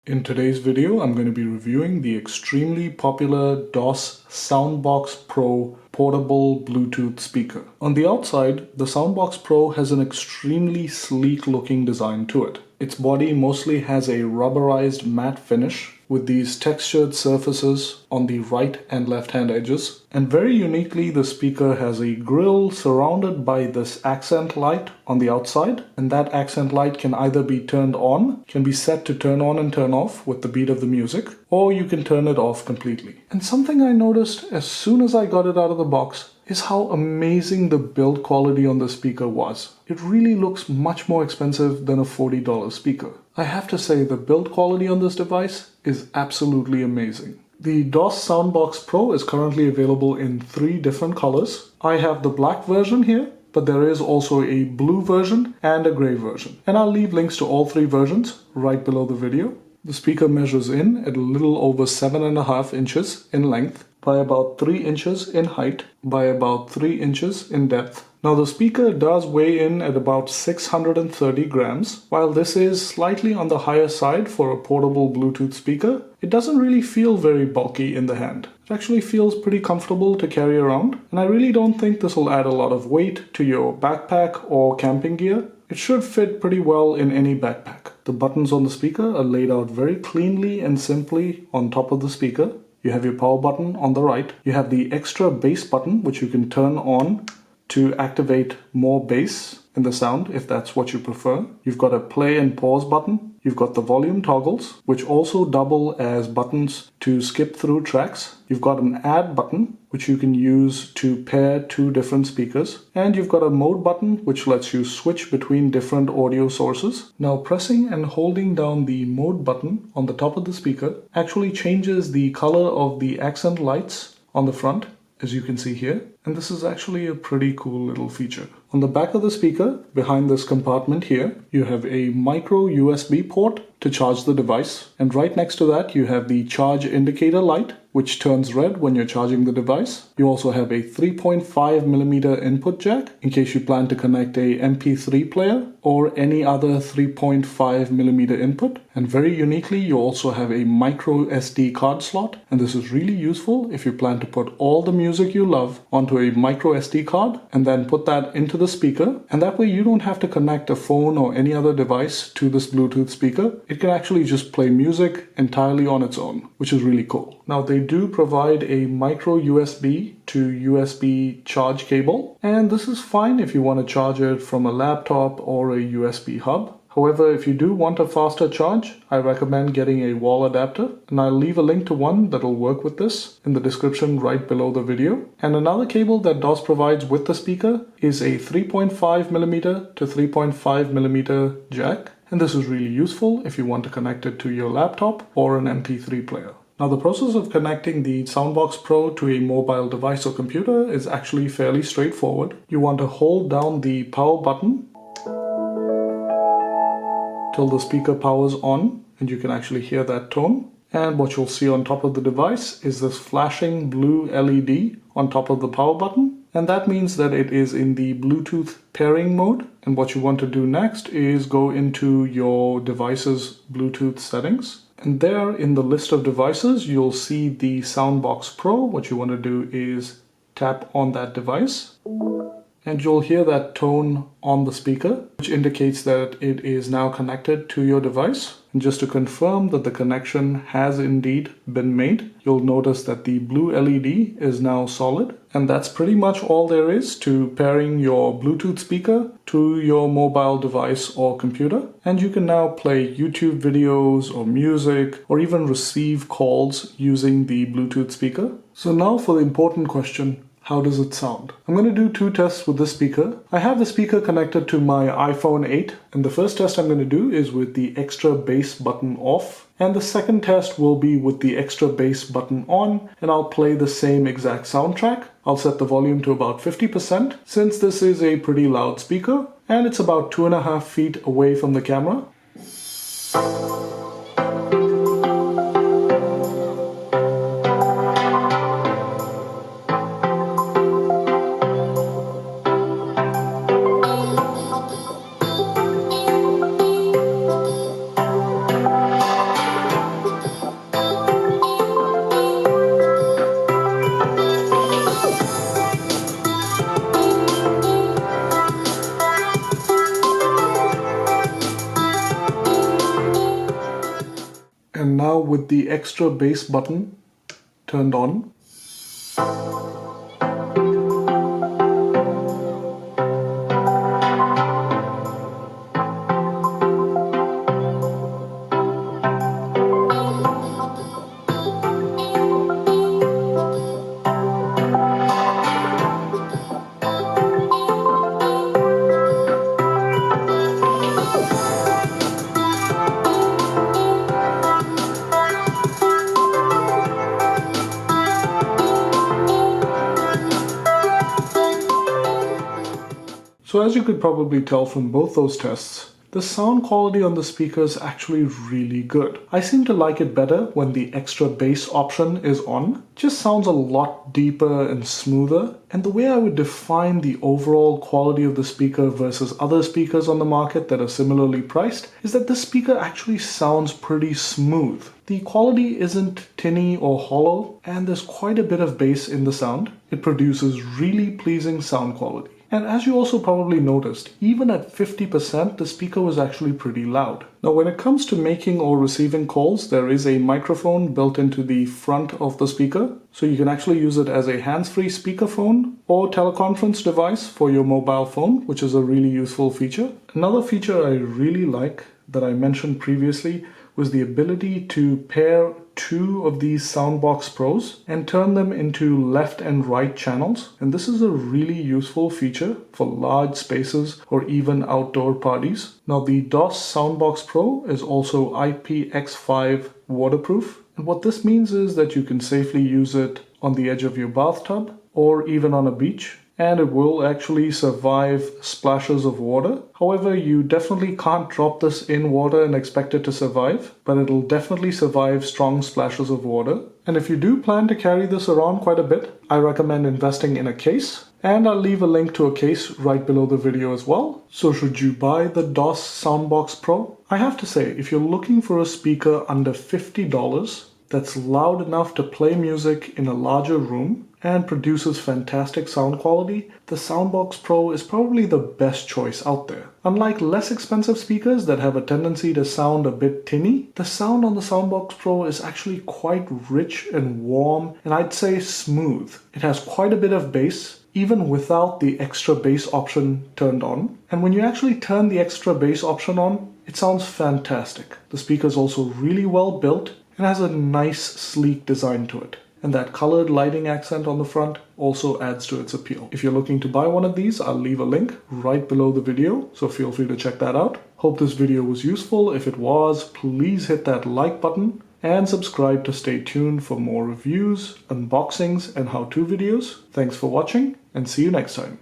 In today's video, I'm going to be reviewing the extremely popular DOSS SoundBox Pro portable Bluetooth speaker. On the outside, the SoundBox Pro has an extremely sleek looking design to it. Its body mostly has a rubberized matte finish with these textured surfaces on the right and left hand edges. And very uniquely, the speaker has a grille surrounded by this accent light on the outside. And that accent light can either be turned on, can be set to turn on and turn off with the beat of the music, or you can turn it off completely. And something I noticed as soon as I got it out of the box is how amazing the build quality on the speaker was. It really looks much more expensive than a $40 speaker. I have to say the build quality on this device is absolutely amazing. The DOSS SoundBox Pro is currently available in 3 different colors. I have the black version here, but there is also a blue version and a gray version. And I'll leave links to all 3 versions right below the video. The speaker measures in at a little over 7.5 inches in length, by about 3 inches in height, by about 3 inches in depth. Now the speaker does weigh in at about 630 grams. While this is slightly on the higher side for a portable Bluetooth speaker, it doesn't really feel very bulky in the hand. It actually feels pretty comfortable to carry around, and I really don't think this will add a lot of weight to your backpack or camping gear. It should fit pretty well in any backpack. The buttons on the speaker are laid out very cleanly and simply on top of the speaker. You have your power button on the right. You have the extra bass button, which you can turn on to activate more bass in the sound if that's what you prefer. You've got a play and pause button. You've got the volume toggles, which also double as buttons to skip through tracks. You've got an add button, which you can use to pair 2 different speakers. And you've got a mode button, which lets you switch between different audio sources. Now, pressing and holding down the mode button on the top of the speaker actually changes the color of the accent lights on the front, as you can see here. And this is actually a pretty cool little feature. On the back of the speaker, behind this compartment here, you have a micro USB port to charge the device. And right next to that, you have the charge indicator light, which turns red when you're charging the device. You also have a 3.5mm input jack in case you plan to connect a MP3 player or any other 3.5mm input. And very uniquely, you also have a micro SD card slot. And this is really useful if you plan to put all the music you love onto a micro SD card and then put that into the speaker. And that way you don't have to connect a phone or any other device to this Bluetooth speaker. It can actually just play music entirely on its own, which is really cool. Now they do provide a micro USB to USB charge cable, and this is fine if you want to charge it from a laptop or a USB hub. However, if you do want a faster charge, I recommend getting a wall adapter, and I'll leave a link to one that'll work with this in the description right below the video. And another cable that DOSS provides with the speaker is a 3.5mm to 3.5mm jack, and this is really useful if you want to connect it to your laptop or an MP3 player. Now the process of connecting the SoundBox Pro to a mobile device or computer is actually fairly straightforward. You want to hold down the power button till the speaker powers on, and you can actually hear that tone. And what you'll see on top of the device is this flashing blue LED on top of the power button. And that means that it is in the Bluetooth pairing mode. And what you want to do next is go into your device's Bluetooth settings. And there in the list of devices, you'll see the SoundBox Pro. What you want to do is tap on that device. And you'll hear that tone on the speaker, which indicates that it is now connected to your device. And just to confirm that the connection has indeed been made, you'll notice that the blue LED is now solid. And that's pretty much all there is to pairing your Bluetooth speaker to your mobile device or computer. And you can now play YouTube videos or music or even receive calls using the Bluetooth speaker. So now for the important question. How does it sound? I'm going to do 2 tests with this speaker. I have the speaker connected to my iPhone 8, and the first test I'm going to do is with the extra bass button off, and the second test will be with the extra bass button on, and I'll play the same exact soundtrack. I'll set the volume to about 50% since this is a pretty loud speaker, and it's about 2.5 feet away from the camera. And now with the extra bass button turned on, so as you could probably tell from both those tests, the sound quality on the speaker is actually really good. I seem to like it better when the extra bass option is on. It just sounds a lot deeper and smoother. And the way I would define the overall quality of the speaker versus other speakers on the market that are similarly priced is that this speaker actually sounds pretty smooth. The quality isn't tinny or hollow, and there's quite a bit of bass in the sound. It produces really pleasing sound quality. And as you also probably noticed, even at 50%, the speaker was actually pretty loud. Now, when it comes to making or receiving calls, there is a microphone built into the front of the speaker. So you can actually use it as a hands-free speakerphone or teleconference device for your mobile phone, which is a really useful feature. Another feature I really like that I mentioned previously was the ability to pair two of these SoundBox Pros and turn them into left and right channels. And this is a really useful feature for large spaces or even outdoor parties. Now, the DOSS SoundBox Pro is also IPX5 waterproof. And what this means is that you can safely use it on the edge of your bathtub or even on a beach. And it will actually survive splashes of water. However, you definitely can't drop this in water and expect it to survive, but it'll definitely survive strong splashes of water. And if you do plan to carry this around quite a bit, I recommend investing in a case. And I'll leave a link to a case right below the video as well. So should you buy the DOSS SoundBox Pro? I have to say, if you're looking for a speaker under $50 that's loud enough to play music in a larger room and produces fantastic sound quality, the SoundBox Pro is probably the best choice out there. Unlike less expensive speakers that have a tendency to sound a bit tinny, the sound on the SoundBox Pro is actually quite rich and warm, and I'd say smooth. It has quite a bit of bass, even without the extra bass option turned on. And when you actually turn the extra bass option on, it sounds fantastic. The speaker is also really well built and has a nice, sleek design to it. And that colored lighting accent on the front also adds to its appeal. If you're looking to buy one of these, I'll leave a link right below the video, so feel free to check that out. Hope this video was useful. If it was, please hit that like button and subscribe to stay tuned for more reviews, unboxings, and how-to videos. Thanks for watching, and see you next time.